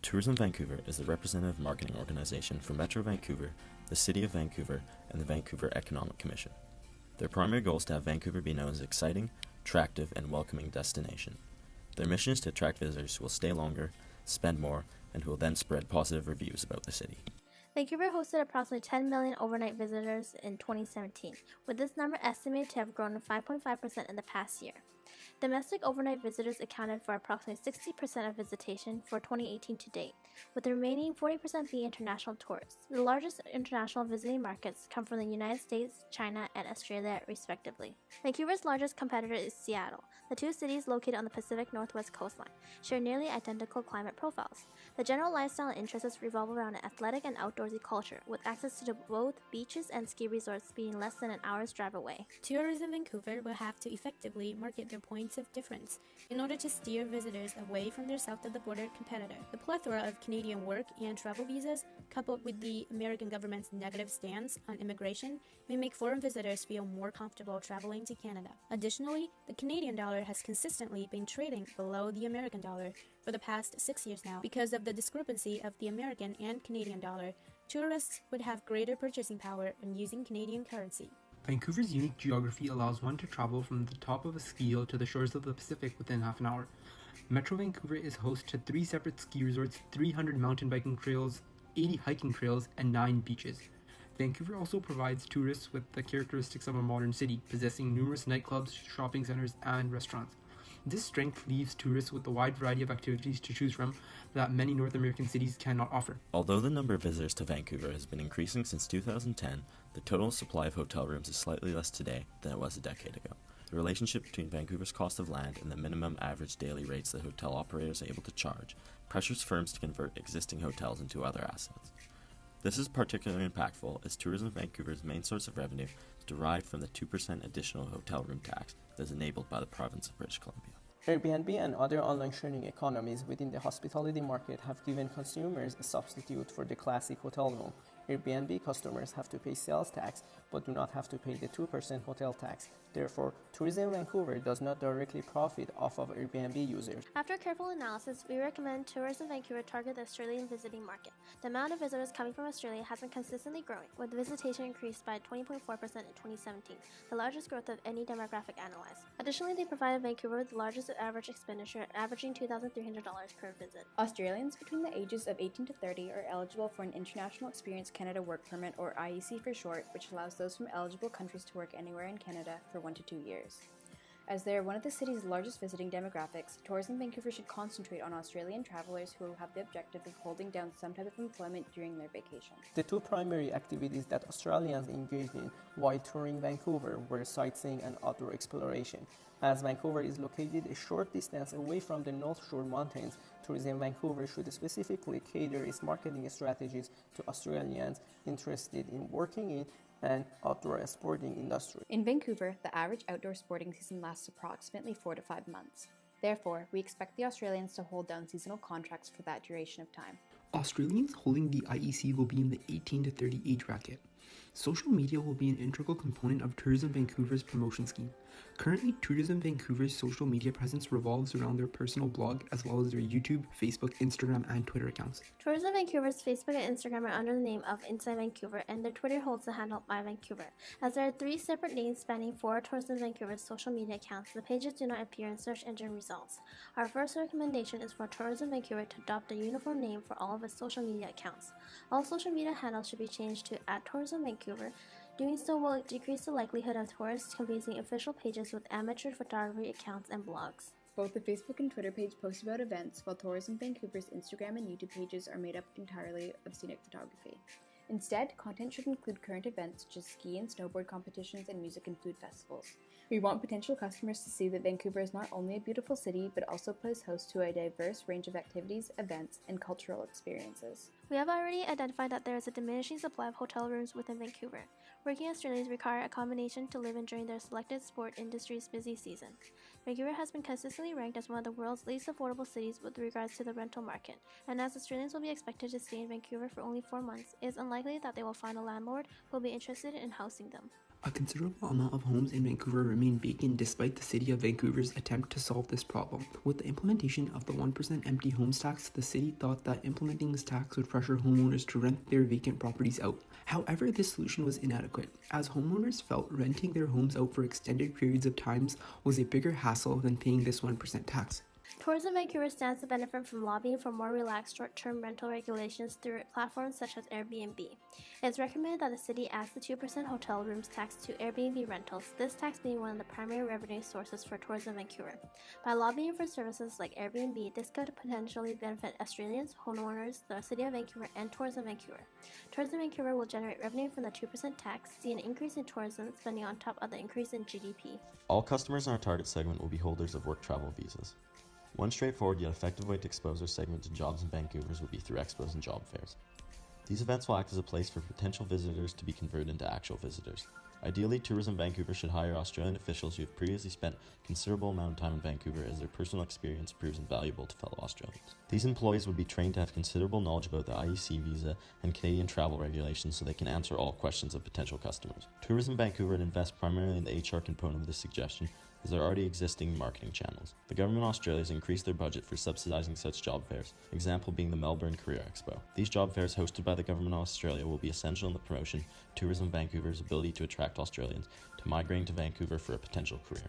Tourism Vancouver is the representative marketing organization for Metro Vancouver, the City of Vancouver, and the Vancouver Economic Commission. Their primary goal is to have Vancouver be known as an exciting, attractive, and welcoming destination. Their mission is to attract visitors who will stay longer, spend more, and who will then spread positive reviews about the city. Vancouver hosted approximately 10 million overnight visitors in 2017, with this number estimated to have grown to 5.5% in the past year. Domestic overnight visitors accounted for approximately 60% of visitation for 2018 to date, with the remaining 40% being international tourists. The largest international visiting markets come from the United States, China, and Australia, respectively. Vancouver's largest competitor is Seattle. The two cities, located on the Pacific Northwest coastline, share nearly identical climate profiles. The general lifestyle and interests revolve around an athletic and outdoorsy culture, with access to both beaches and ski resorts being less than an hour's drive away. Tourism Vancouver will have to effectively market their points of difference in order to steer visitors away from their south-of-the-border competitor. The plethora of Canadian work and travel visas, coupled with the American government's negative stance on immigration, may make foreign visitors feel more comfortable traveling to Canada. Additionally, the Canadian dollar has consistently been trading below the American dollar for the past 6 years now. Because of the discrepancy of the American and Canadian dollar, tourists would have greater purchasing power when using Canadian currency. Vancouver's unique geography allows one to travel from the top of a ski hill to the shores of the Pacific within half an hour. Metro Vancouver is host to 3 separate ski resorts, 300 mountain biking trails, 80 hiking trails, and 9 beaches. Vancouver also provides tourists with the characteristics of a modern city, possessing numerous nightclubs, shopping centers, and restaurants. This strength leaves tourists with a wide variety of activities to choose from that many North American cities cannot offer. Although the number of visitors to Vancouver has been increasing since 2010, the total supply of hotel rooms is slightly less today than it was a decade ago. The relationship between Vancouver's cost of land and the minimum average daily rates that hotel operators are able to charge pressures firms to convert existing hotels into other assets. This is particularly impactful as Tourism Vancouver's main source of revenue is derived from the 2% additional hotel room tax that is enabled by the province of British Columbia. Airbnb and other online sharing economies within the hospitality market have given consumers a substitute for the classic hotel room. Airbnb customers have to pay sales tax but do not have to pay the 2% hotel tax. Therefore, Tourism Vancouver does not directly profit off of Airbnb users. After careful analysis, we recommend Tourism Vancouver target the Australian visiting market. The amount of visitors coming from Australia has been consistently growing, with visitation increased by 20.4% in 2017, the largest growth of any demographic analyzed. Additionally, they provided Vancouver with the largest average expenditure, averaging $2,300 per visit. Australians between the ages of 18 to 30 are eligible for an International Experience Canada Work Permit, or IEC for short, which allows those from eligible countries to work anywhere in Canada for 1 to 2 years. As they are one of the city's largest visiting demographics, Tourism Vancouver should concentrate on Australian travelers who have the objective of holding down some type of employment during their vacation. The two primary activities that Australians engaged in while touring Vancouver were sightseeing and outdoor exploration. As Vancouver is located a short distance away from the North Shore Mountains, Tourism Vancouver should specifically cater its marketing strategies to Australians interested in working in and outdoor sporting industry. In Vancouver, the average outdoor sporting season lasts approximately 4 to 5 months. Therefore, we expect the Australians to hold down seasonal contracts for that duration of time. Australians holding the IEC will be in the 18 to 30 age bracket. Social media will be an integral component of Tourism Vancouver's promotion scheme. Currently, Tourism Vancouver's social media presence revolves around their personal blog as well as their YouTube, Facebook, Instagram, and Twitter accounts. Tourism Vancouver's Facebook and Instagram are under the name of Inside Vancouver, and their Twitter holds the handle My Vancouver. As there are 3 separate names spanning 4 Tourism Vancouver's social media accounts, the pages do not appear in search engine results. Our first recommendation is for Tourism Vancouver to adopt a uniform name for all of its social media accounts. All social media handles should be changed to @TourismVancouver. Doing so will decrease the likelihood of tourists confusing official pages with amateur photography accounts and blogs. Both the Facebook and Twitter page post about events, while Tourism Vancouver's Instagram and YouTube pages are made up entirely of scenic photography. Instead, content should include current events such as ski and snowboard competitions and music and food festivals. We want potential customers to see that Vancouver is not only a beautiful city, but also plays host to a diverse range of activities, events, and cultural experiences. We have already identified that there is a diminishing supply of hotel rooms within Vancouver. Working Australians require a combination to live in during their selected sport industry's busy season. Vancouver has been consistently ranked as one of the world's least affordable cities with regards to the rental market, and as Australians will be expected to stay in Vancouver for only 4 months, it is unlikely that they will find a landlord who will be interested in housing them. A considerable amount of homes in Vancouver remain vacant despite the City of Vancouver's attempt to solve this problem. With the implementation of the 1% empty homes tax, the city thought that implementing this tax would pressure homeowners to rent their vacant properties out. However, this solution was inadequate, as homeowners felt renting their homes out for extended periods of time was a bigger hassle than paying this 1% tax. Tourism Vancouver stands to benefit from lobbying for more relaxed short-term rental regulations through platforms such as Airbnb. It is recommended that the city adds the 2% hotel rooms tax to Airbnb rentals, this tax being one of the primary revenue sources for Tourism Vancouver. By lobbying for services like Airbnb, this could potentially benefit Australians, homeowners, the City of Vancouver, and Tourism Vancouver. Tourism Vancouver will generate revenue from the 2% tax, see an increase in tourism spending on top of the increase in GDP. All customers in our target segment will be holders of work travel visas. One straightforward yet effective way to expose our segment to jobs in Vancouver's would be through expos and job fairs. These events will act as a place for potential visitors to be converted into actual visitors. Ideally, Tourism Vancouver should hire Australian officials who have previously spent a considerable amount of time in Vancouver, as their personal experience proves invaluable to fellow Australians. These employees would be trained to have considerable knowledge about the IEC visa and Canadian travel regulations so they can answer all questions of potential customers. Tourism Vancouver would invest primarily in the HR component of this suggestion, as there are already existing marketing channels. The government of Australia has increased their budget for subsidizing such job fairs, example being the Melbourne Career Expo. These job fairs hosted by the government of Australia will be essential in the promotion of Tourism Vancouver's ability to attract Australians to migrating to Vancouver for a potential career.